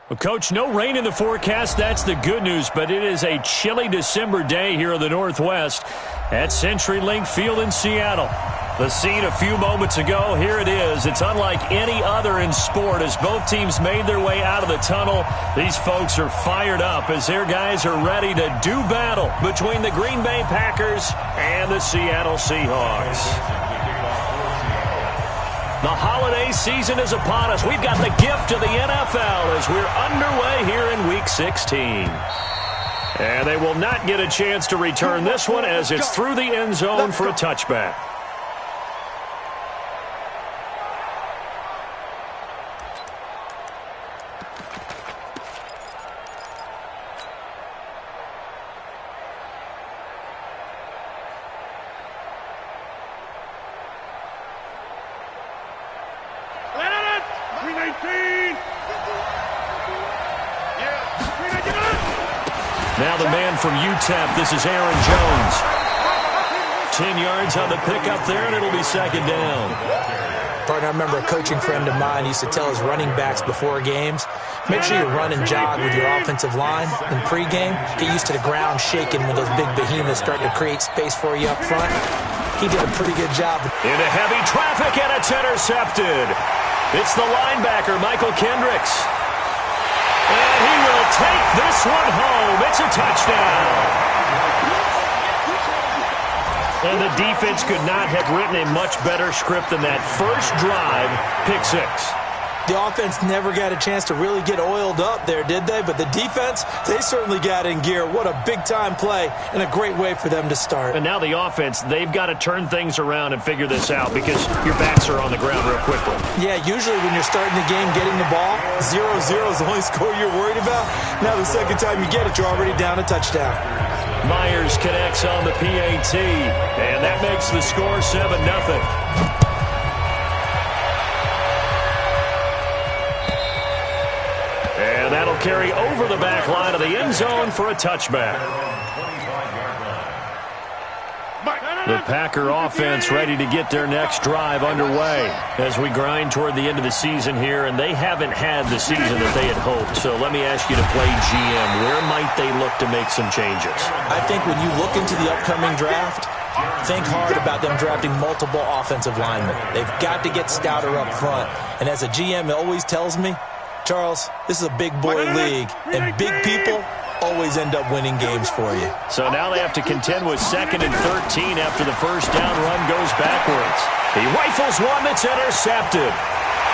Well, Coach, no rain in the forecast. That's the good news, but it is a chilly December day here in the Northwest at CenturyLink Field in Seattle. The scene a few moments ago, here it is. It's unlike any other in sport as both teams made their way out of the tunnel. These folks are fired up as their guys are ready to do battle between the Green Bay Packers and the Seattle Seahawks. The holiday season is upon us. We've got the gift of the NFL as we're underway here in Week 16. And they will not get a chance to return this one as it's through the end zone for a touchback. Now the man from UTEP, this is Aaron Jones. 10 yards on the pickup there, and it'll be second down. Partner, I remember a coaching friend of mine used to tell his running backs before games, make sure you run and jog with your offensive line in pregame. Get used to the ground shaking when those big behemoths start to create space for you up front. He did a pretty good job. Into heavy traffic, and it's intercepted. It's the linebacker, Michael Kendricks. And he will take this one home. It's a touchdown. And the defense could not have written a much better script than that first drive, pick six. The offense never got a chance to really get oiled up there, did they? But the defense, they certainly got in gear. What a big-time play and a great way for them to start. And now the offense, they've got to turn things around and figure this out because your backs are on the ground real quickly. Yeah, usually when you're starting the game getting the ball, 0-0 is the only score you're worried about. Now the second time you get it, you're already down a touchdown. Myers connects on the PAT, and that makes the score 7-0. And that'll carry over the back line of the end zone for a touchback. The Packer offense ready to get their next drive underway as we grind toward the end of the season here, and they haven't had the season that they had hoped. So let me ask you to play GM. Where might they look to make some changes? I think when you look into the upcoming draft, think hard about them drafting multiple offensive linemen. They've got to get stouter up front. And as a GM, it always tells me, Charles, this is a big boy league, and big people always end up winning games for you. So now they have to contend with 2nd and 13 after the first down run goes backwards. He rifles one that's intercepted.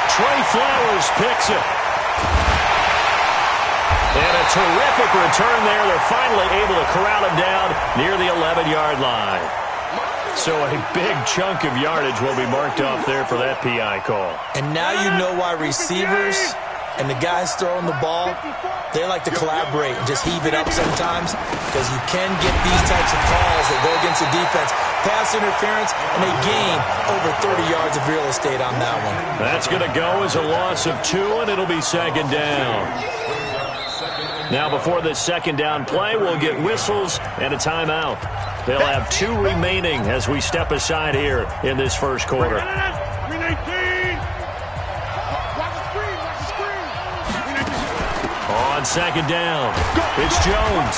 Trey Flowers picks it. And a terrific return there. They're finally able to corral him down near the 11-yard line. So a big chunk of yardage will be marked off there for that PI call. And now you know why receivers and the guys throwing the ball, they like to collaborate and just heave it up sometimes because you can get these types of calls that go against the defense. Pass interference, and they gain over 30 yards of real estate on that one. That's going to go as a loss of 2, and it'll be second down. Now before this second down play, we'll get whistles and a timeout. They'll have 2 remaining as we step aside here in this first quarter. On second down, it's Jones.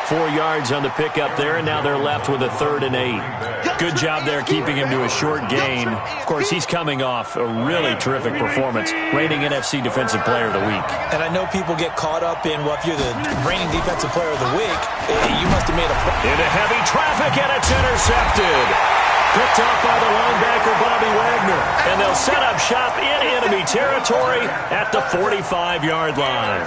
4 yards on the pickup there, and now they're left with a 3rd and 8. Good job there keeping him to a short gain. Of course, he's coming off a really terrific performance, reigning NFC Defensive Player of the Week. And I know people get caught up in, well, if you're the reigning Defensive Player of the Week, you must have made a... Into heavy traffic, and it's intercepted. Picked off by the linebacker, Bobby Wagner. And they'll set up shop in enemy territory at the 45-yard line.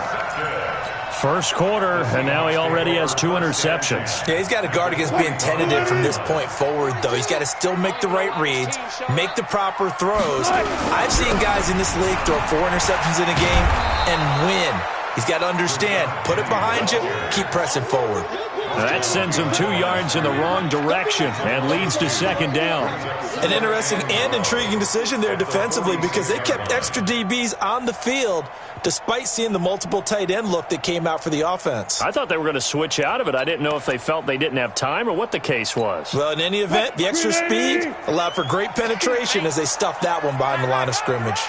First quarter, and now he already has 2 interceptions. Yeah, he's got to guard against being tentative from this point forward, though. He's got to still make the right reads, make the proper throws. I've seen guys in this league throw 4 interceptions in a game and win. He's got to understand, put it behind you, keep pressing forward. That sends him 2 yards in the wrong direction and leads to second down. An interesting and intriguing decision there defensively because they kept extra DBs on the field despite seeing the multiple tight end look that came out for the offense. I thought they were going to switch out of it. I didn't know if they felt they didn't have time or what the case was. Well, in any event, the extra speed allowed for great penetration as they stuffed that one behind the line of scrimmage.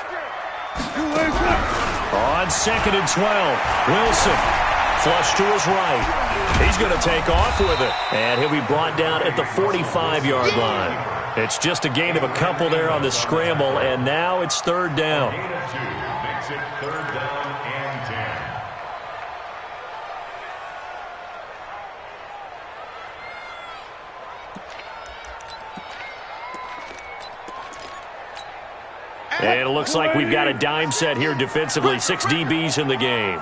On 2nd and 12, Wilson. Flush to his right. He's going to take off with it. And he'll be brought down at the 45-yard line. It's just a gain of a couple there on the scramble, and now it's 3rd down. Makes it 3rd down and 10. And it looks like we've got a dime set here defensively. 6 DBs in the game.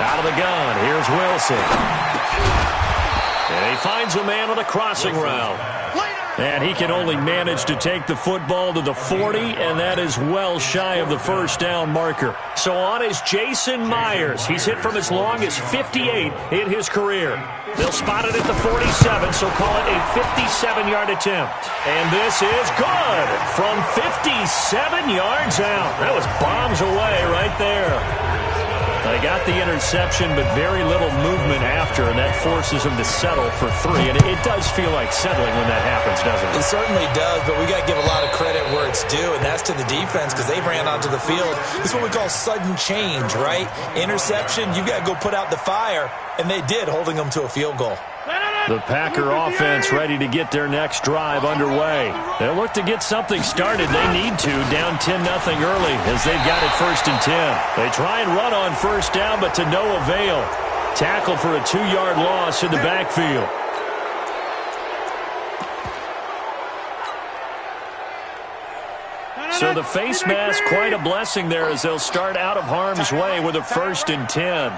Out of the gun, here's Wilson. And he finds a man on a crossing route. And he can only manage to take the football to the 40, and that is well shy of the 1st down marker. So on is Jason Myers. He's hit from as long as 58 in his career. They'll spot it at the 47, so call it a 57-yard attempt. And this is good from 57 yards out. That was bombs away right there. They got the interception, but very little movement after, and that forces them to settle for 3. And it does feel like settling when that happens, doesn't it? It certainly does, but we got to give a lot of credit where it's due, and that's to the defense because they ran onto the field. This is what we call sudden change, right? Interception, you got to go put out the fire, and they did, holding them to a field goal. The Packer offense ready to get their next drive underway. They'll look to get something started. They need to, down 10-0 early as they've got it 1st and 10. They try and run on 1st down, but to no avail. Tackled for a 2-yard loss in the backfield. So the face mask, quite a blessing there as they'll start out of harm's way with a 1st and 10.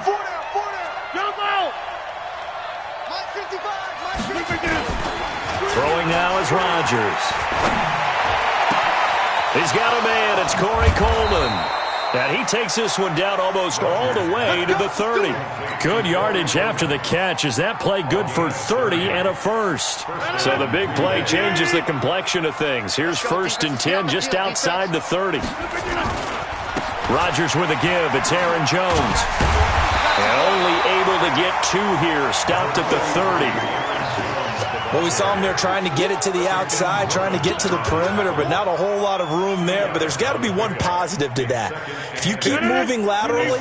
Throwing now is Rodgers. He's got a man. It's Corey Coleman. And he takes this one down almost all the way to the 30. Good yardage after the catch. Is that play good for 30 and a 1st? So the big play changes the complexion of things. Here's 1st and 10 just outside the 30. Rodgers with a give. It's Aaron Jones. And only able to get 2 here. Stopped at the 30. Well, we saw him there trying to get it to the outside, trying to get to the perimeter, but not a whole lot of room there. But there's got to be one positive to that. If you keep moving laterally,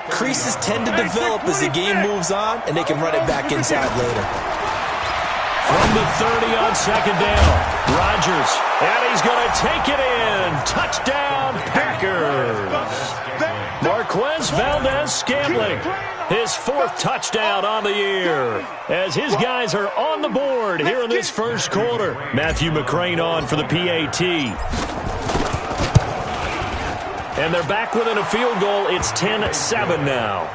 creases tend to develop as the game moves on, and they can run it back inside later. From the 30 on 2nd down, Rodgers, and he's going to take it in. Touchdown, Packers. Marquez Valdez-Scantling, his 4th touchdown on the year, as his guys are on the board here in this 1st quarter. Matthew McCrane on for the PAT. And they're back within a field goal. It's 10-7 now.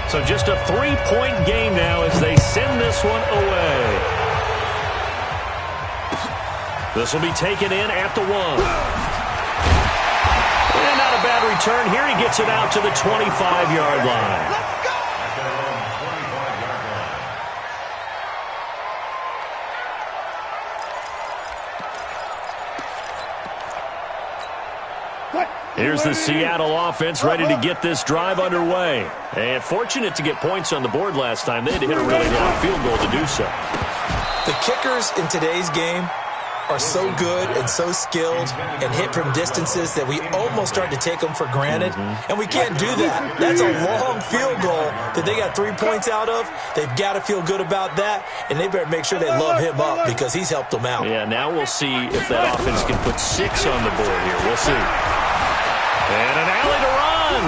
So just a 3-point game now as they send this one away. This will be taken in at the 1. And not a bad return here. He gets it out to the 25-yard line. Here's the Seattle offense ready to get this drive underway. And fortunate to get points on the board last time. They had to hit a really long field goal to do so. The kickers in today's game are so good and so skilled and hit from distances that we almost start to take them for granted. And we can't do that. That's a long field goal that they got 3 points out of. They've got to feel good about that, and they better make sure they love him up because he's helped them out. Yeah, now we'll see if that offense can put 6 on the board here. We'll see. And an alley to run.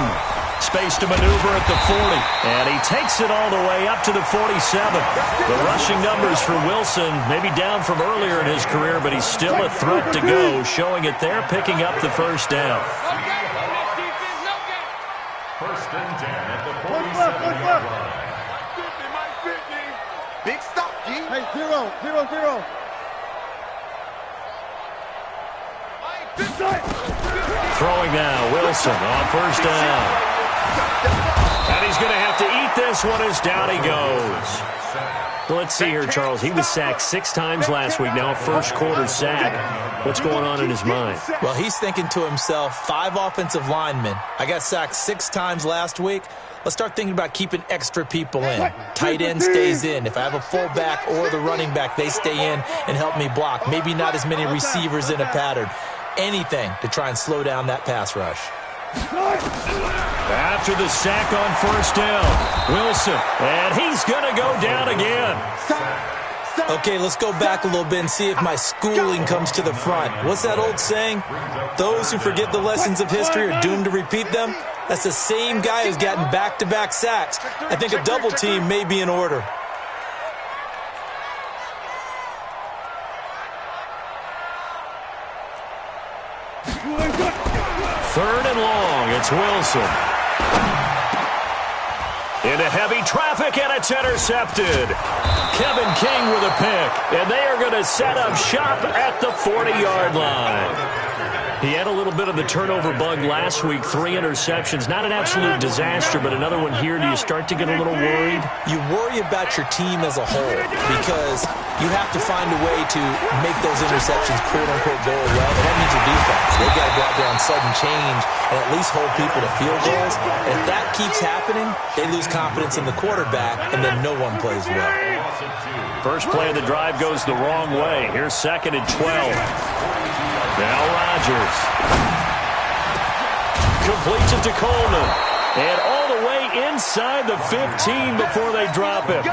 Space to maneuver at the 40. And he takes it all the way up to the 47. The rushing numbers for Wilson, maybe down from earlier in his career, but he's still a threat to go, showing it there, picking up the 1st down. 1st and 10 at the 47-yard line. Big stop, G. Hey, 0-0-0. Throwing now, Wilson on 1st down. And he's going to have to eat this one as down he goes. Well, let's see here, Charles. He was sacked 6 times last week. Now a first-quarter sack. What's going on in his mind? Well, he's thinking to himself, 5 offensive linemen. I got sacked 6 times last week. Let's start thinking about keeping extra people in. Tight end stays in. If I have a fullback or the running back, they stay in and help me block. Maybe not as many receivers in a pattern. Anything to try and slow down that pass rush. After the sack on first down, Wilson, and he's going to go down again. Okay, let's go back a little bit and see if my schooling comes to the front. What's that old saying? Those who forget the lessons of history are doomed to repeat them. That's the same guy who's gotten back-to-back sacks. I think a double team may be in order. Third and long, it's Wilson. Into heavy traffic, and it's intercepted. Kevin King with a pick, and they are going to set up shop at the 40-yard line. He had a little bit of the turnover bug last week, 3 interceptions. Not an absolute disaster, but another one here. Do you start to get a little worried? You worry about your team as a whole because you have to find a way to make those interceptions quote-unquote go well. And that means your defense. They've got to go out there on sudden change and at least hold people to field goals. And if that keeps happening, they lose confidence in the quarterback, and then no one plays well. First play of the drive goes the wrong way. Here's 2nd and 12. Now Rodgers completes it to Coleman. And all the way inside the 15 before they drop him.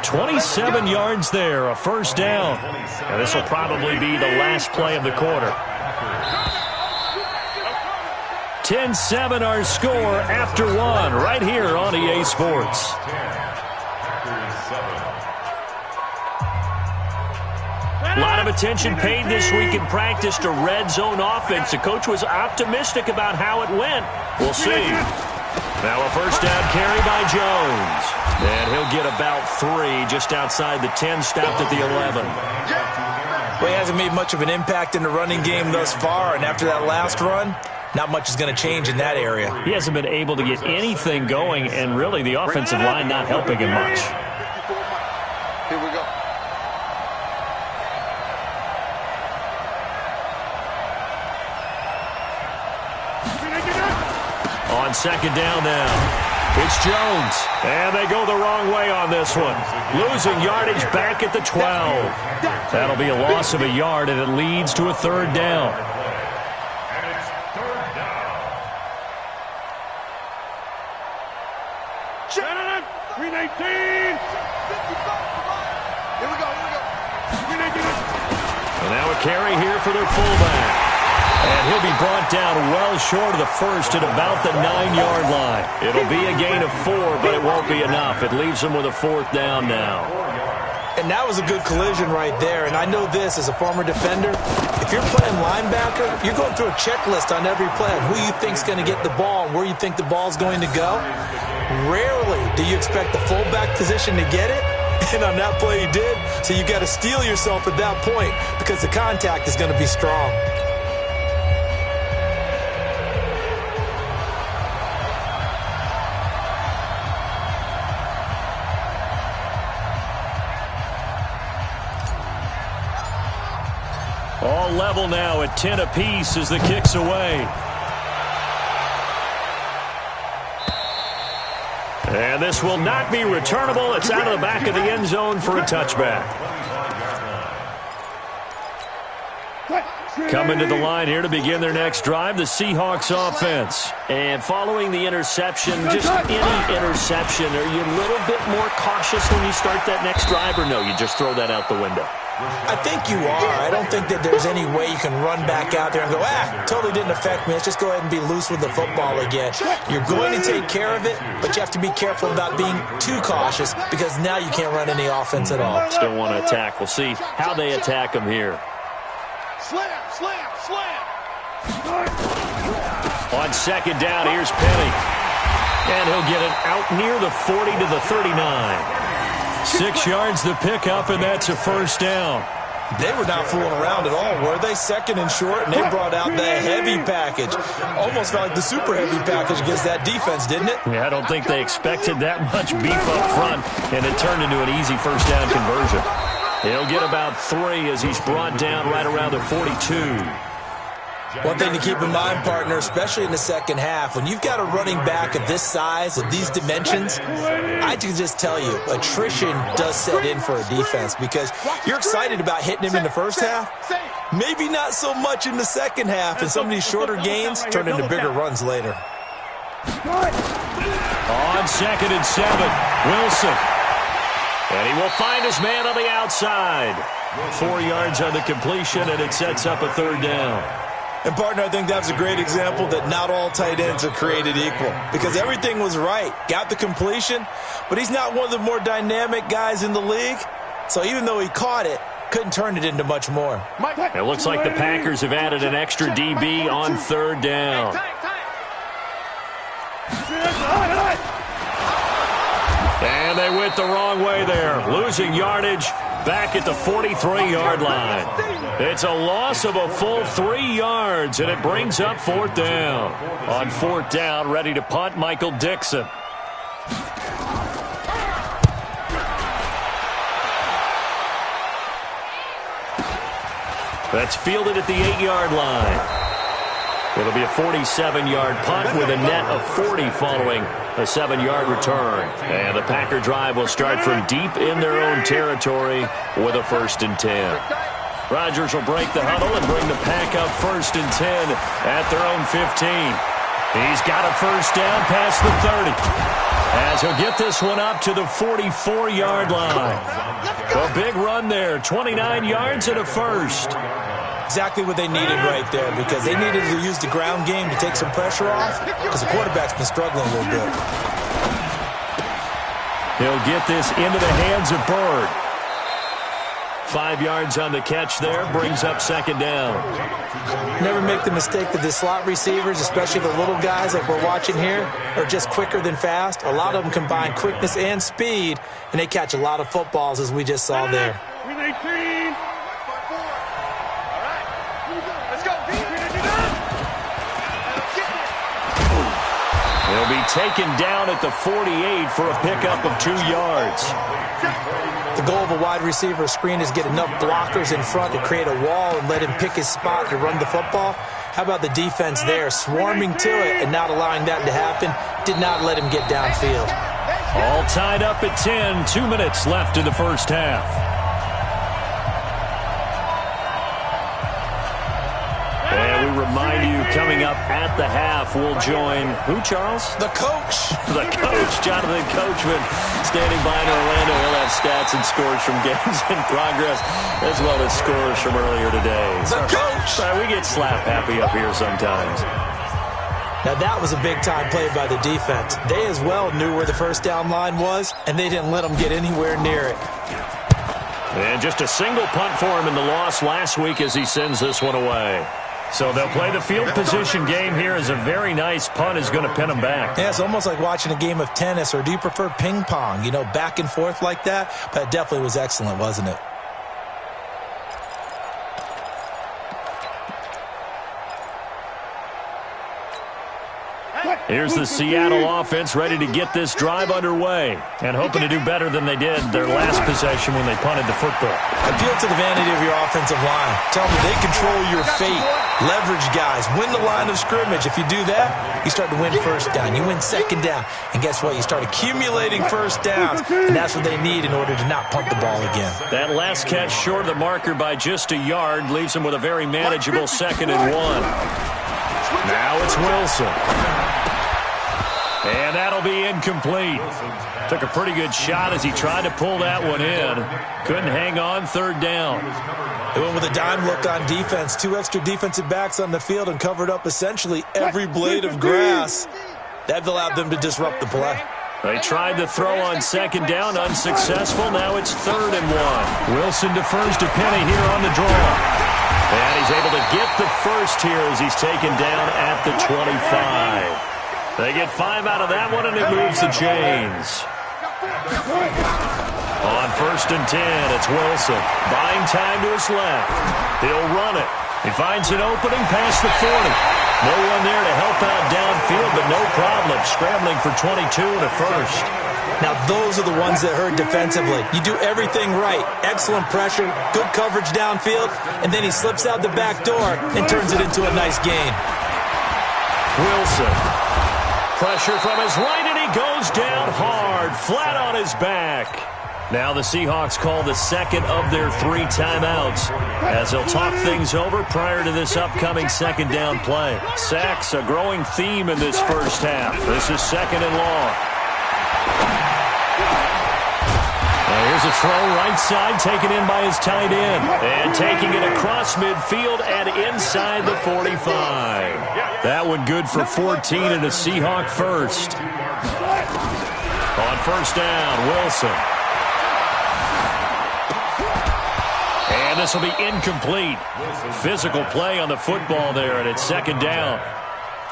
27 yards there, a first down. And this will probably be the last play of the quarter. 10-7 our score after 1 right here on EA Sports. A lot of attention paid this week in practice to red zone offense. The coach was optimistic about how it went. We'll see. Now a first down carry by Jones. And he'll get about 3 just outside the 10, stopped at the 11. Well, he hasn't made much of an impact in the running game thus far, and after that last run, not much is going to change in that area. He hasn't been able to get anything going, and really the offensive line not helping him much. Here we go. On 2nd down now, it's Jones. And they go the wrong way on this one. Losing yardage back at the 12. That'll be a loss of a yard, and it leads to a 3rd down. And it's 3rd down. Shanahan, 319. Here we go, here we go. 319. And now a carry here for their fullback. And he'll be brought down well short of the first at about the 9-yard line. It'll be a gain of 4, but it won't be enough. It leaves them with a 4th down now. And that was a good collision right there. And I know this as a former defender. If you're playing linebacker, you're going through a checklist on every play on who you think's going to get the ball and where you think the ball's going to go. Rarely do you expect the fullback position to get it. And on that play he did. So you got to steel yourself at that point because the contact is going to be strong. All level now at 10 apiece as the kick's away. And this will not be returnable. It's out of the back of the end zone for a touchback. Coming to the line here to begin their next drive, the Seahawks offense. And following the interception, just any interception, are you a little bit more cautious when you start that next drive, or no, you just throw that out the window? I think you are. I don't think that there's any way you can run back out there and go, totally didn't affect me. Let's just go ahead and be loose with the football again. You're going to take care of it, but you have to be careful about being too cautious because now you can't run any offense at all. Still want to attack. We'll see how they attack them here. Slam, slam, slam. On 2nd down, here's Penny. And he'll get it out near the 40 to the 39. 6 yards the pickup, and that's a first down. They were not fooling around at all, were they? Second and short, and they brought out the heavy package. Almost felt like the super heavy package against that defense, didn't it? Yeah, I don't think they expected that much beef up front, and it turned into an easy first down conversion. He'll get about 3 as he's brought down right around the 42. One thing to keep in mind, partner, especially in the second half, when you've got a running back of this size, of these dimensions, I can just tell you, attrition does set in for a defense because you're excited about hitting him in the first half, maybe not so much in the second half, and some of these shorter gains turn into bigger runs later. On 2nd and 7, Wilson. And he will find his man on the outside. 4 yards on the completion, and it sets up a 3rd down. And, partner, I think that's a great example that not all tight ends are created equal because everything was right. Got the completion, but he's not one of the more dynamic guys in the league. So even though he caught it, couldn't turn it into much more. It looks like the Packers have added an extra DB on 3rd down. And they went the wrong way there, losing yardage back at the 43-yard line. It's a loss of a full 3 yards, and it brings up 4th down. On 4th down, ready to punt, Michael Dixon. That's fielded at the 8-yard line. It'll be a 47-yard punt with a net of 40 following a 7-yard return. And the Packer drive will start from deep in their own territory with a 1st and 10. Rodgers will break the huddle and bring the Pack up 1st and 10 at their own 15. He's got a 1st down past the 30. As he'll get this one up to the 44-yard line. A big run there, 29 yards and a 1st. Exactly what they needed right there because they needed to use the ground game to take some pressure off because the quarterback's been struggling a little bit. He'll get this into the hands of Bird. 5 yards on the catch there, brings up 2nd down. Never make the mistake that the slot receivers, especially the little guys like we're watching here, are just quicker than fast. A lot of them combine quickness and speed, and they catch a lot of footballs as we just saw there. He'll be taken down at the 48 for a pickup of 2 yards. The goal of a wide receiver screen is get enough blockers in front to create a wall and let him pick his spot to run the football. How about the defense there, swarming to it and not allowing that to happen? Did not let him get downfield. All tied up at 10, 2 minutes left in the first half. And we remind you, coming up at the half, we'll join who, Charles? The coach. The coach, Jonathan Coachman, standing by in Orlando. He'll have stats and scores from games in progress, as well as scores from earlier today. The coach. Sorry, we get slap happy up here sometimes. Now, that was a big-time play by the defense. They as well knew where the 1st down line was, and they didn't let them get anywhere near it. And just a single punt for him in the loss last week as he sends this one away. So they'll play the field position game here as a very nice punt is going to pin them back. Yeah, it's almost like watching a game of tennis, or do you prefer ping pong? You know, back and forth like that? But it definitely was excellent, wasn't it? Here's the Seattle offense ready to get this drive underway and hoping to do better than they did their last possession when they punted the football. Appeal to the vanity of your offensive line. Tell them they control your fate. Leverage guys. Win the line of scrimmage. If you do that, you start to win 1st down. You win 2nd down. And guess what? You start accumulating 1st downs. And that's what they need in order to not punt the ball again. That last catch short of the marker by just a yard leaves them with a very manageable 2nd and 1. Now it's Wilson. And that'll be incomplete. Took a pretty good shot as he tried to pull that one in. Couldn't hang on 3rd down. They went with a dime look on defense. 2 extra defensive backs on the field and covered up essentially every blade of grass. That allowed them to disrupt the play. They tried to throw on 2nd down, unsuccessful. Now it's 3rd and 1. Wilson defers to Penny here on the draw. And he's able to get the first here as he's taken down at the 25. They get 5 out of that one, and it moves the chains. On 1st and 10, it's Wilson. Buying time to his left. He'll run it. He finds an opening past the 40. No one there to help out downfield, but no problem. Scrambling for 22 and a first. Now, those are the ones that hurt defensively. You do everything right. Excellent pressure, good coverage downfield, and then he slips out the back door and turns it into a nice gain. Wilson. Pressure from his right, and he goes down hard, flat on his back. Now the Seahawks call the second of their 3 timeouts as they'll talk things over prior to this upcoming second down play. Sacks, a growing theme in this first half. This is 2nd and long. Now here's a throw right side taken in by his tight end. And taking it across midfield and inside the 45. That one good for 14 and a Seahawk first. On 1st down, Wilson. And this will be incomplete. Physical play on the football there, and it's 2nd down.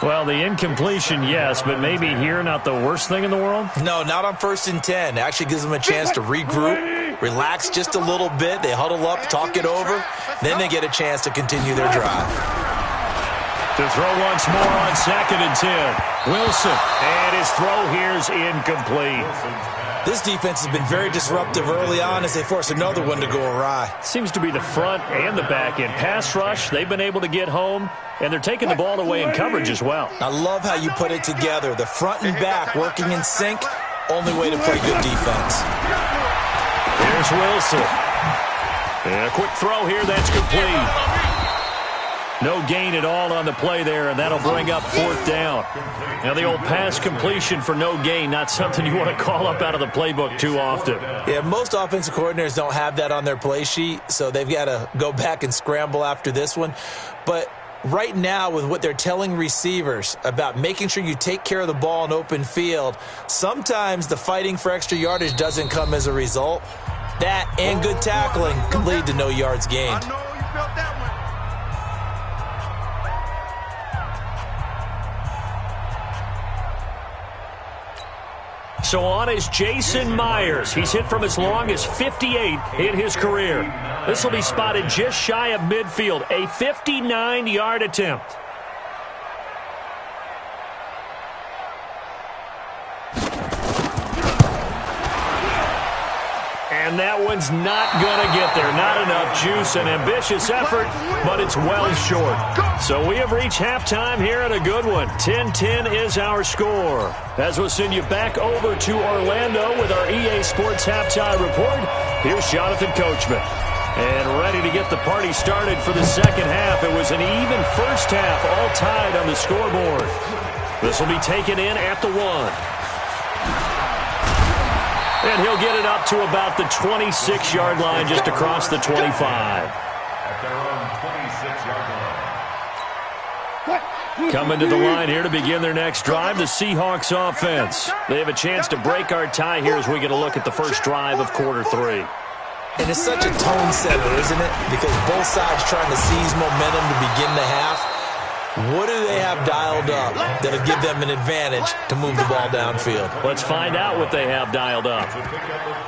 Well, the incompletion, yes, but maybe here not the worst thing in the world? No, not on 1st and 10. Actually gives them a chance to regroup, relax just a little bit. They huddle up, talk it over. Then they get a chance to continue their drive. To throw once more on 2nd and 10. Wilson, and his throw here is incomplete. This defense has been very disruptive early on as they force another one to go awry. Seems to be the front and the back end. Pass rush, they've been able to get home, and they're taking the ball away in coverage as well. I love how you put it together. The front and back working in sync, only way to play good defense. Here's Wilson. And a quick throw here, that's complete. No gain at all on the play there, and that'll bring up 4th down. Now, the old pass completion for no gain, not something you want to call up out of the playbook too often. Yeah, most offensive coordinators don't have that on their play sheet, so they've got to go back and scramble after this one. But right now, with what they're telling receivers about making sure you take care of the ball in open field, sometimes the fighting for extra yardage doesn't come as a result. That and good tackling can lead to no yards gained. I know you felt that one. So on is Jason Myers. He's hit from as long as 58 in his career. This will be spotted just shy of midfield, a 59-yard attempt. And that one's not going to get there. Not enough juice. An ambitious effort, but it's well short. So we have reached halftime here at a good one. 10-10 is our score. As we'll send you back over to Orlando with our EA Sports Halftime Report, here's Jonathan Coachman. And ready to get the party started for the second half. It was an even first half, all tied on the scoreboard. This will be taken in at the 1. And he'll get it up to about the 26-yard line, just across the 25. At their own 26-yard line. Coming to the line here to begin their next drive, the Seahawks offense. They have a chance to break our tie here as we get a look at the first drive of quarter 3. And it's such a tone setter, isn't it? Because both sides trying to seize momentum to begin the half. What do they have dialed up that'll give them an advantage to move the ball downfield? Let's find out what they have dialed up.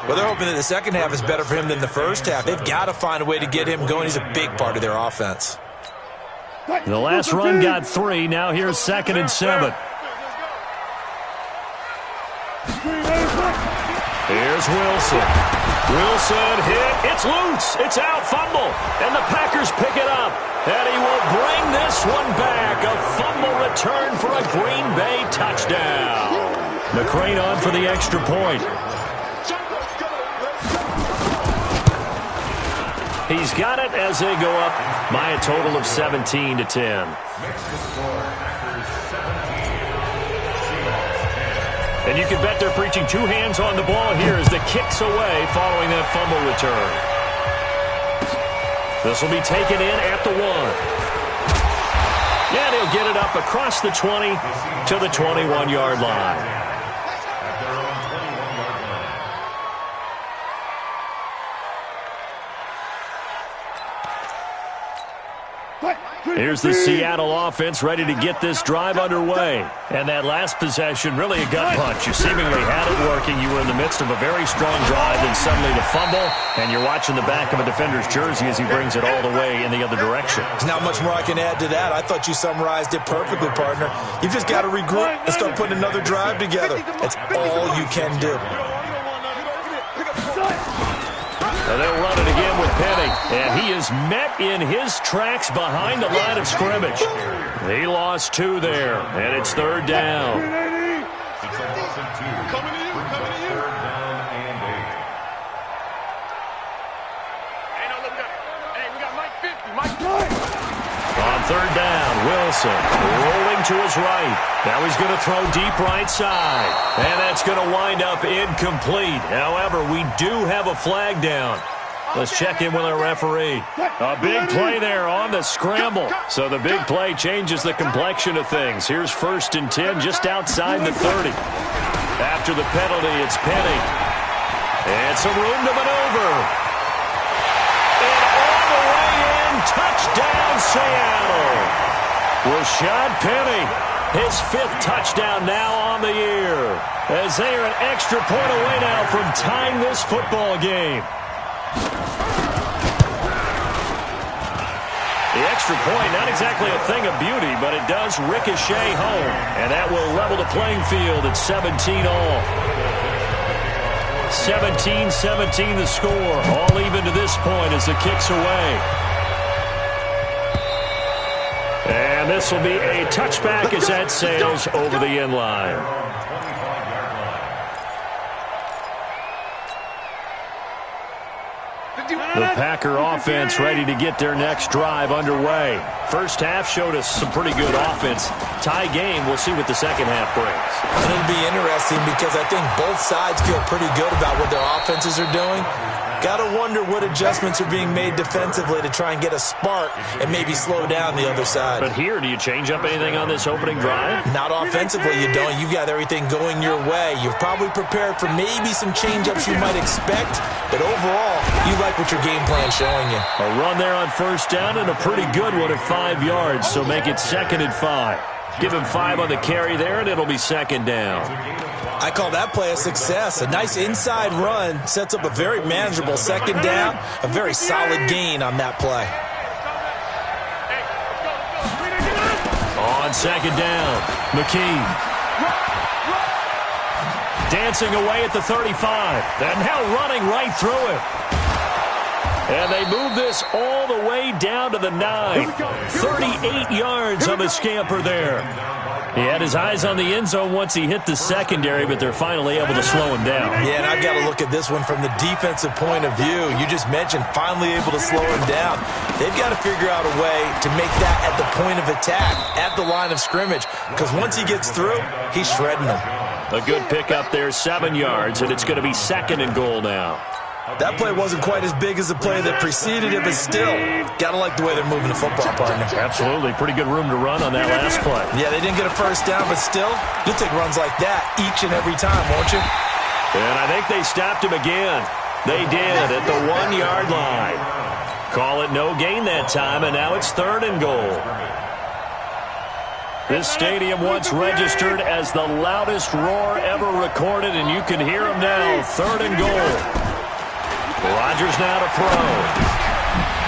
Well, they're hoping that the second half is better for him than the first half. They've got to find a way to get him going. He's a big part of their offense. The last run got 3. Now here's 2nd and 7. Here's Wilson. Wilson hit. It's loose. It's out. Fumble. And the Packers pick it up. And he will bring this one back. A fumble return for a Green Bay touchdown. McCrane on for the extra point. He's got it as they go up by a total of 17-10. And you can bet they're preaching 2 hands on the ball here as the kick's away following that fumble return. This will be taken in at the 1. And he'll get it up across the 20 to the 21-yard line. Here's the Seattle offense ready to get this drive underway. And that last possession, really a gut punch. You seemingly had it working. You were in the midst of a very strong drive, and suddenly to fumble, and you're watching the back of a defender's jersey as he brings it all the way in the other direction. There's not much more I can add to that. I thought you summarized it perfectly, partner. You've just got to regroup and start putting another drive together. That's all you can do. And they'll run it again with Penny. And he is met in his tracks behind the line of scrimmage. He lost 2 there, and it's 3rd down. Coming to you. 3rd down and 8. Hey, no, look, we got Mike 50. Mike 50. On 3rd down, Wilson rolling to his right. Now he's going to throw deep right side. And that's going to wind up incomplete. However, we do have a flag down. Let's check in with our referee. A big play there on the scramble. So the big play changes the complexion of things. Here's 1st and 10 just outside the 30. After the penalty, it's Penny. And some room to maneuver. And all the way in, touchdown Seattle. Rashad Penny, his 5th touchdown now on the year. As they are an extra point away now from tying this football game. The extra point, not exactly a thing of beauty, but it does ricochet home. And that will level the playing field at 17 all. 17-17 the score. All even to this point as the kick's away. And this will be a touchback as that sails over the end line. The Packer offense ready to get their next drive underway. First half showed us some pretty good offense. Tie game, we'll see what the second half brings. It'll be interesting because I think both sides feel pretty good about what their offenses are doing. Got to wonder what adjustments are being made defensively to try and get a spark and maybe slow down the other side. But here, do you change up anything on this opening drive? Not offensively, you don't. You've got everything going your way. You've probably prepared for maybe some change-ups you might expect, but overall, you like what your game plan's showing you. A run there on 1st down and a pretty good one at 5 yards, so make it 2nd and 5. Give him 5 on the carry there, and it'll be 2nd down. I call that play a success. A nice inside run sets up a very manageable 2nd down, a very solid gain on that play. On 2nd down, McKee. Dancing away at the 35. And now running right through it. And they move this all the way down to the 9. 38 yards on the scamper there. He had his eyes on the end zone once he hit the secondary, but they're finally able to slow him down. Yeah, and I've got to look at this one from the defensive point of view. You just mentioned finally able to slow him down. They've got to figure out a way to make that at the point of attack, at the line of scrimmage, because once he gets through, he's shredding them. A good pickup there, 7 yards, and it's going to be 2nd and goal now. That play wasn't quite as big as the play that preceded it, but still, got to like the way they're moving the football, partner. Absolutely. Pretty good room to run on that last play. Yeah, they didn't get a 1st down, but still, you'll take runs like that each and every time, won't you? And I think they stopped him again. They did at the 1-yard line. Call it no gain that time, and now it's 3rd and goal. This stadium once registered as the loudest roar ever recorded, and you can hear him now. 3rd and goal. Rodgers now to throw.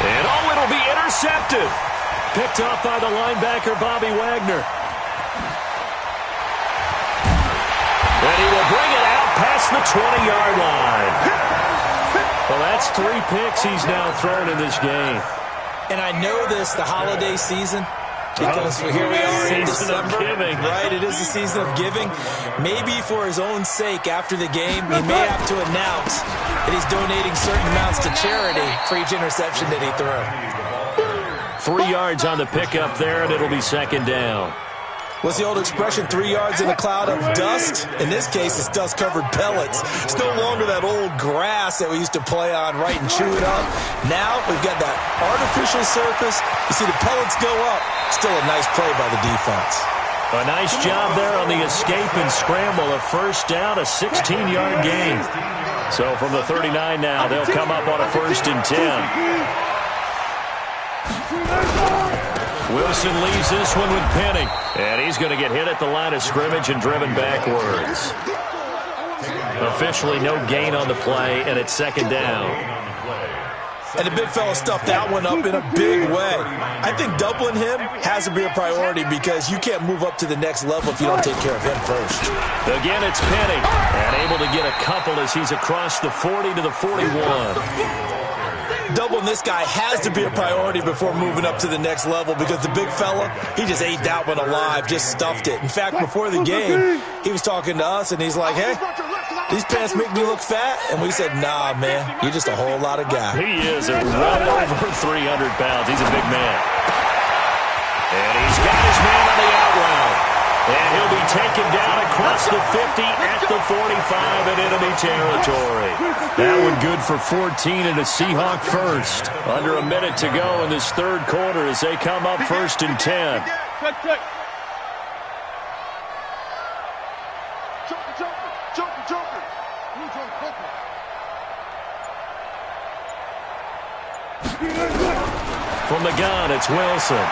And it'll be intercepted. Picked off by the linebacker, Bobby Wagner. And he will bring it out past the 20-yard line. Well, that's 3 picks he's now thrown in this game. And I know this, the holiday season, because here we are in December, right? It is the season of giving. Maybe for his own sake, after the game, he may have to announce that he's donating certain amounts to charity for each interception that he threw. 3 yards on the pickup there, and it'll be 2nd down. What's the old expression, 3 yards in a cloud of dust? In this case, it's dust-covered pellets. It's no longer that old grass that we used to play on, right, and chew it up. Now we've got that artificial surface. You see the pellets go up. Still a nice play by the defense. A nice job there on the escape and scramble. A 1st down, a 16-yard gain. So from the 39 now, they'll come up on a 1st and 10. Wilson leaves this one with Penny. And he's going to get hit at the line of scrimmage and driven backwards. Officially no gain on the play, and it's second down. And the big fella stuffed that one up in a big way. I think doubling him has to be a priority because you can't move up to the next level if you don't take care of him first. Again, it's Penny. And able to get a couple as he's across the 40 to the 41. Doubling this guy has to be a priority before moving up to the next level because the big fella, he just ate that one alive, just stuffed it. In fact, before the game, he was talking to us, and he's like, hey, these pants make me look fat? And we said, nah, man, you're just a whole lot of guy. He is a well over 300 pounds. He's a big man. And he's got his man on the out route. And he'll be taken down across the 50 at the 45 in enemy territory. That one good for 14 and a Seahawk first. Under a minute to go in this third quarter as they come up first and 10. From the gun, it's Wilson.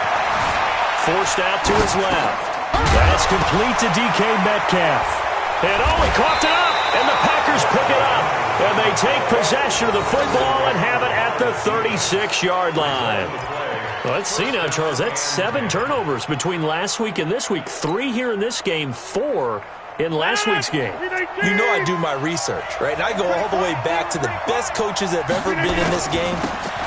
Forced out to his left. That's complete to DK Metcalf. And he coughed it up, and the Packers pick it up. And they take possession of the football and have it at the 36-yard line. Well, let's see now, Charles. That's 7 turnovers between last week and this week. 3 here in this game, 4 in last week's game. You know I do my research, right? And I go all the way back to the best coaches that have ever been in this game,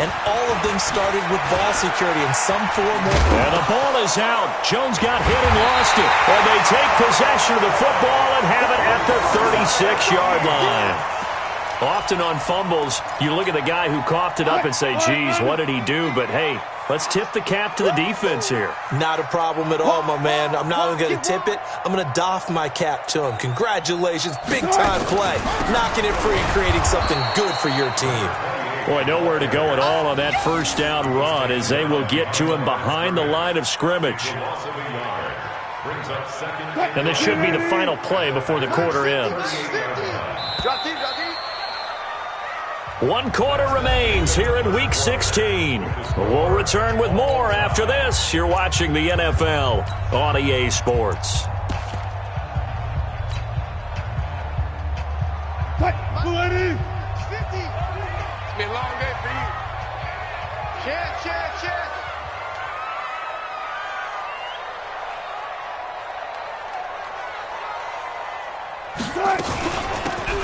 and all of them started with ball security in some form or another. And the ball is out. Jones got hit and lost it. And they take possession of the football and have it at the 36-yard line. Often on fumbles, you look at the guy who coughed it up and say, geez, what did he do? But, hey, let's tip the cap to the defense here. Not a problem at all, my man. I'm not even going to tip it. I'm going to doff my cap to him. Congratulations. Big-time play. Knocking it free and creating something good for your team. Boy, nowhere to go at all on that first down run as they will get to him behind the line of scrimmage. And this should be the final play before the quarter ends. 1 quarter remains here in Week 16. We'll return with more after this. You're watching the NFL on EA Sports. It's been a long day for you. Chance.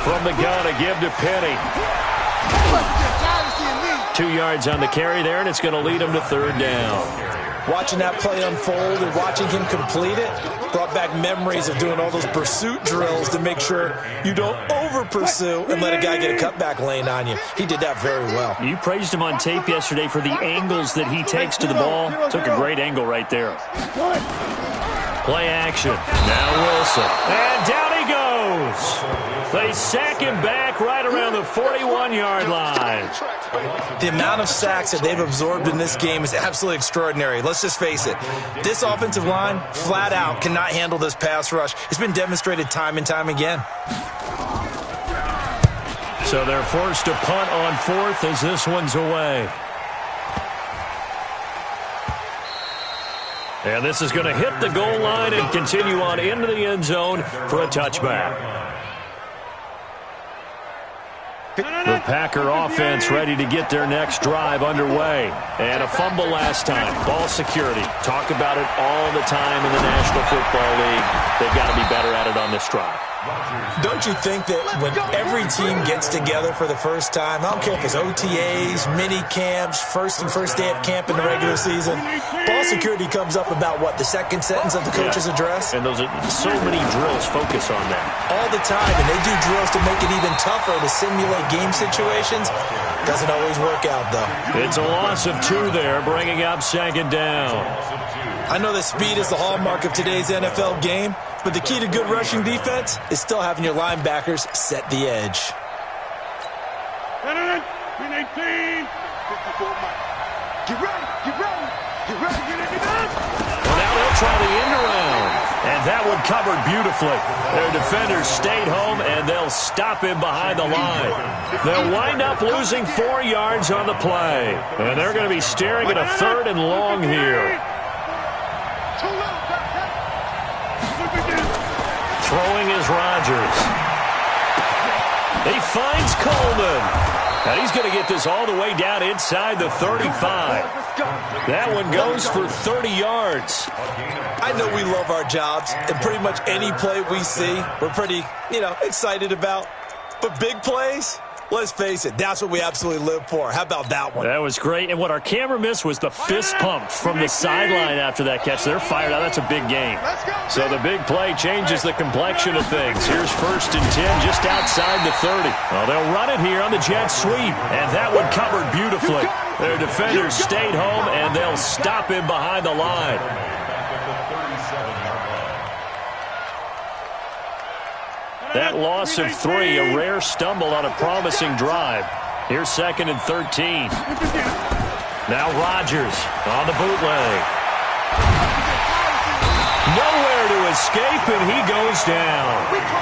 From the gun, a give to Penny. 2 yards on the carry there, and it's going to lead him to third down. Watching that play unfold and watching him complete it brought back memories of doing all those pursuit drills to make sure you don't over-pursue and let a guy get a cutback lane on you. He did that very well. You praised him on tape yesterday for the angles that he takes to the ball. Took a great angle right there. Play action. Now Wilson. And down he goes. They sack him back right around the 41-yard line. The amount of sacks that they've absorbed in this game is absolutely extraordinary. Let's just face it. This offensive line, flat out, cannot handle this pass rush. It's been demonstrated time and time again. So they're forced to punt on 4th as this one's away. And this is going to hit the goal line and continue on into the end zone for a touchback. The Packer offense ready to get their next drive underway. And a fumble last time. Ball security. Talk about it all the time in the National Football League. They've got to be better at it on this drive. Don't you think that when every team gets together for the first time, I don't care if it's OTAs, mini camps, first day at camp in the regular season, ball security comes up about what, the second sentence of the coach's address? And those are so many drills focus on that. All the time, and they do drills to make it even tougher to simulate game situations. Doesn't always work out, though. It's a loss of 2 there, bringing up second down. I know that speed is the hallmark of today's NFL game, but the key to good rushing defense is still having your linebackers set the edge. 18, 54 miles. Get ready. Well, now they'll try the end around. And that one covered beautifully. Their defenders stayed home, and they'll stop him behind the line. They'll wind up losing 4 yards on the play. And they're going to be staring at a 3rd and long here. Throwing is Rodgers. He finds Coleman. And he's going to get this all the way down inside the 35. That one goes for 30 yards. I know we love our jobs, and pretty much any play we see, we're pretty, excited about. But big plays, let's face it, that's what we absolutely live for. How about that one? That was great. And what our camera missed was the fist pump from the sideline after that catch. They're fired out. That's a big game. So the big play changes the complexion of things. Here's 1st and 10 just outside the 30. Well, they'll run it here on the jet sweep. And that one covered beautifully. Their defenders stayed home, and they'll stop him behind the line. That loss of 3, a rare stumble on a promising drive. Here's 2nd and 13. Now Rodgers on the bootleg. Nowhere to escape, and he goes down.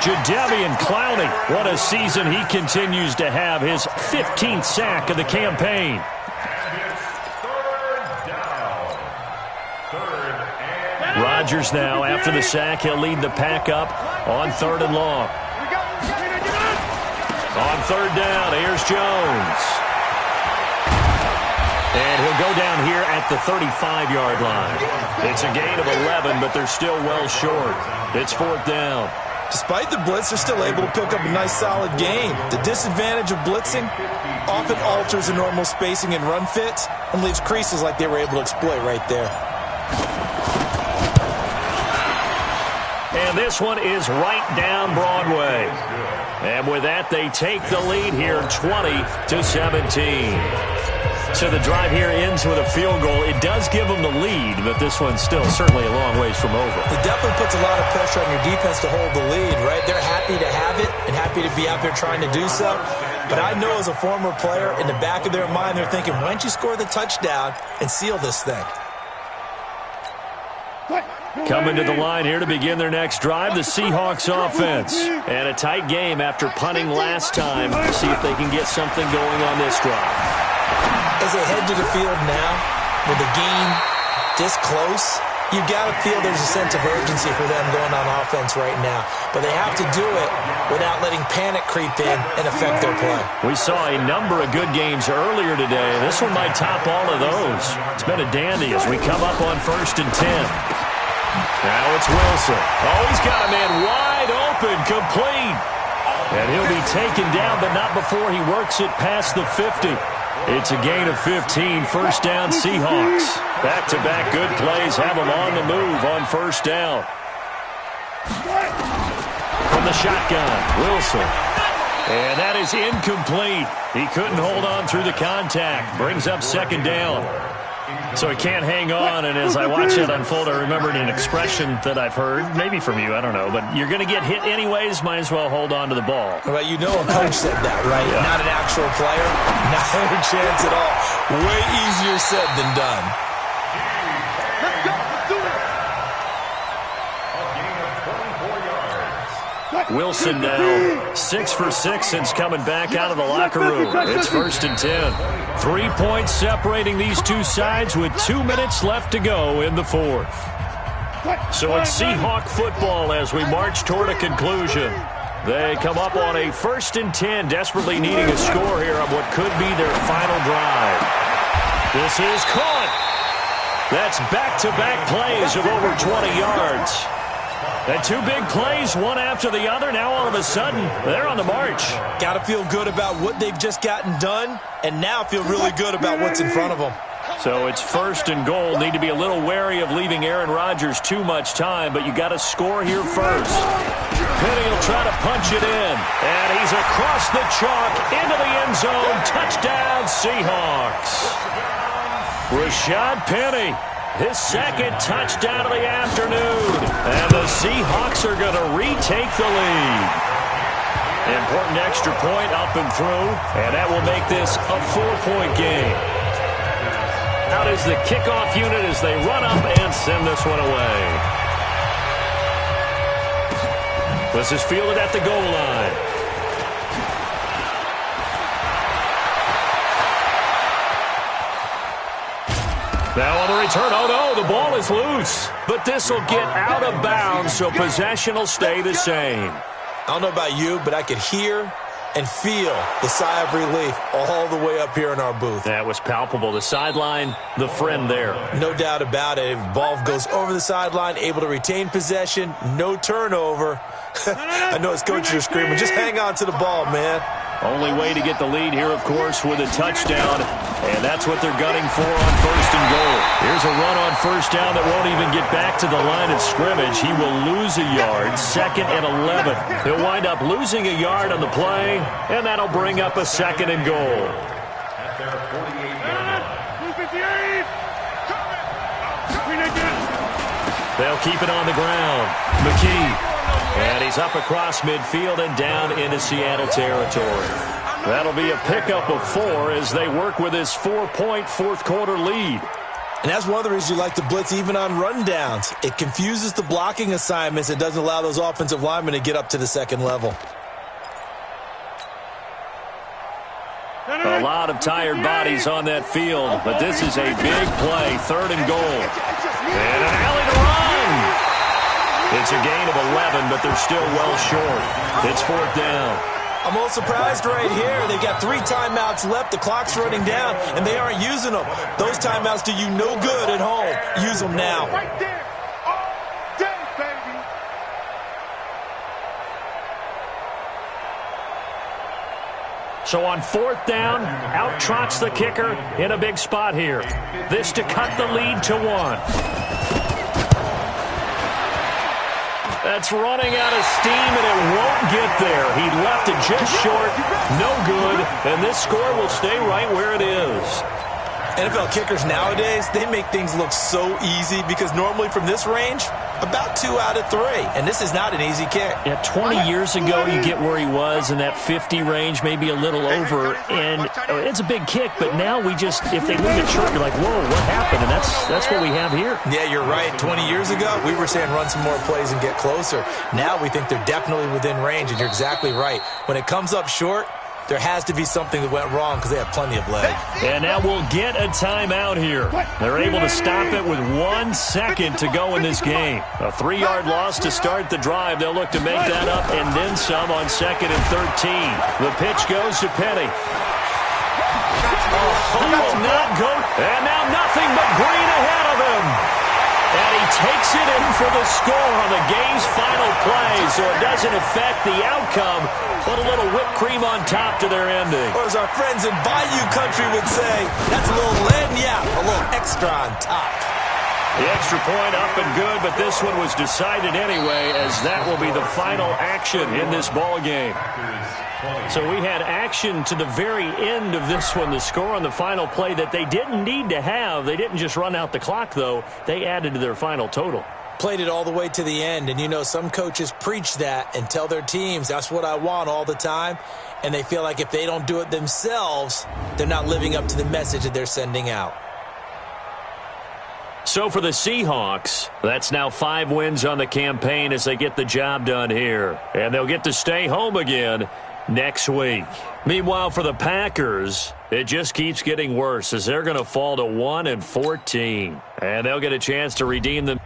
Jadeveon Clowney, what a season he continues to have. His 15th sack of the campaign. Rodgers now, after the sack, he'll lead the pack up on 3rd and long. On 3rd down, here's Jones. And he'll go down here at the 35-yard line. It's a gain of 11, but they're still well short. It's 4th down. Despite the blitz, they're still able to pick up a nice, solid gain. The disadvantage of blitzing often alters the normal spacing and run fits and leaves creases like they were able to exploit right there. And this one is right down Broadway. And with that, they take the lead here 20-17. So the drive here ends with a field goal. It does give them the lead, but this one's still certainly a long ways from over. It definitely puts a lot of pressure on your defense to hold the lead, right? They're happy to have it and happy to be out there trying to do so. But I know as a former player, in the back of their mind, they're thinking, why don't you score the touchdown and seal this thing? Coming to the line here to begin their next drive, the Seahawks offense. And a tight game after punting last time. See if they can get something going on this drive. As they head to the field now, with the game this close, you got to feel there's a sense of urgency for them going on offense right now. But they have to do it without letting panic creep in and affect their play. We saw a number of good games earlier today. This one might top all of those. It's been a dandy as we come up on 1st and 10. Now it's Wilson. Oh, he's got a man wide open, complete. And he'll be taken down, but not before he works it past the 50. It's a gain of 15, 1st down Seahawks. Back-to-back good plays have them on the move on 1st down. From the shotgun, Wilson. And that is incomplete. He couldn't hold on through the contact. Brings up 2nd down. So he can't hang on, and as I watch that unfold, I remembered an expression that I've heard, maybe from you, I don't know, but you're going to get hit anyways, might as well hold on to the ball. Well, a coach said that, right? Yeah. Not an actual player. Not a chance at all. Way easier said than done. Let's go. Let's do it. Wilson now 6 for 6 since coming back out of the locker room. It's 1st and 10. 3 points separating these two sides with 2 minutes left to go in the 4th. So it's Seahawk football as we march toward a conclusion. They come up on a 1st and 10, desperately needing a score here on what could be their final drive. This is caught. That's back-to-back plays of over 20 yards. And 2 big plays, one after the other. Now all of a sudden, they're on the march. Got to feel good about what they've just gotten done, and now feel really good about what's in front of them. So it's 1st and goal. Need to be a little wary of leaving Aaron Rodgers too much time, but you got to score here first. Penny will try to punch it in, and he's across the chalk into the end zone. Touchdown, Seahawks. Rashad Penny. His 2nd touchdown of the afternoon. And the Seahawks are going to retake the lead. Important extra point up and through. And that will make this a 4-point game. Out is the kickoff unit as they run up and send this one away. This is fielded at the goal line. Now on the return, oh no, the ball is loose. But this will get out of bounds, so possession will stay the same. I don't know about you, but I could hear and feel the sigh of relief all the way up here in our booth. That was palpable. The sideline, the friend there. No doubt about it. If the ball goes over the sideline, able to retain possession, no turnover. I know his coaches are screaming, just hang on to the ball, man. Only way to get the lead here, of course, with a touchdown, and that's what they're gunning for on first and goal. Here's a run on first down that won't even get back to the line of scrimmage. He will lose a yard, 2nd and 11. He'll wind up losing a yard on the play, and that'll bring up a 2nd and goal. At their 48-yard line. They'll keep it on the ground. McKee. And he's up across midfield and down into Seattle territory. That'll be a pickup of 4 as they work with his 4-point fourth-quarter lead. And that's one of the reasons you like to blitz even on rundowns. It confuses the blocking assignments. It doesn't allow those offensive linemen to get up to the second level. A lot of tired bodies on that field, but this is a big play, 3rd and goal. And an alley to run. It's a gain of 11, but they're still well short. It's 4th down. I'm a little surprised right here. They've got 3 timeouts left. The clock's running down, and they aren't using them. Those timeouts do you no good at home. Use them now. Right there. All day, baby. So on 4th down, out trots the kicker in a big spot here. This to cut the lead to 1. That's running out of steam, and it won't get there. He left it just short, no good, and this score will stay right where it is. NFL kickers nowadays, they make things look so easy because normally from this range, about 2 out of 3, and this is not an easy kick. Yeah, 20 years ago, you get where he was in that 50 range, maybe a little over, and it's a big kick, but now we just, if they leave it short, you're like, whoa, what happened? And that's what we have here. Yeah, you're right. 20 years ago, we were saying run some more plays and get closer. Now we think they're definitely within range, and you're exactly right. When it comes up short, there has to be something that went wrong because they have plenty of leg. And now we'll get a timeout here. They're able to stop it with 1 second to go in this game. A 3-yard loss to start the drive. They'll look to make that up and then some on 2nd and 13. The pitch goes to Penny. He will not go. And now nothing but green ahead of him. And he takes it in for the score on the game's final play, so it doesn't affect the outcome. Put a little whipped cream on top to their ending. Or as our friends in Bayou Country would say, that's a little lagniappe, a little extra on top. The extra point up and good, but this one was decided anyway, as that will be the final action in this ball game. So we had action to the very end of this one, the score on the final play that they didn't need to have. They didn't just run out the clock, though. They added to their final total. Played it all the way to the end, and you know some coaches preach that and tell their teams, that's what I want all the time, and they feel like if they don't do it themselves, they're not living up to the message that they're sending out. So for the Seahawks, that's now 5 wins on the campaign as they get the job done here. And they'll get to stay home again next week. Meanwhile, for the Packers, it just keeps getting worse as they're going to fall to 1-14. And they'll get a chance to redeem them.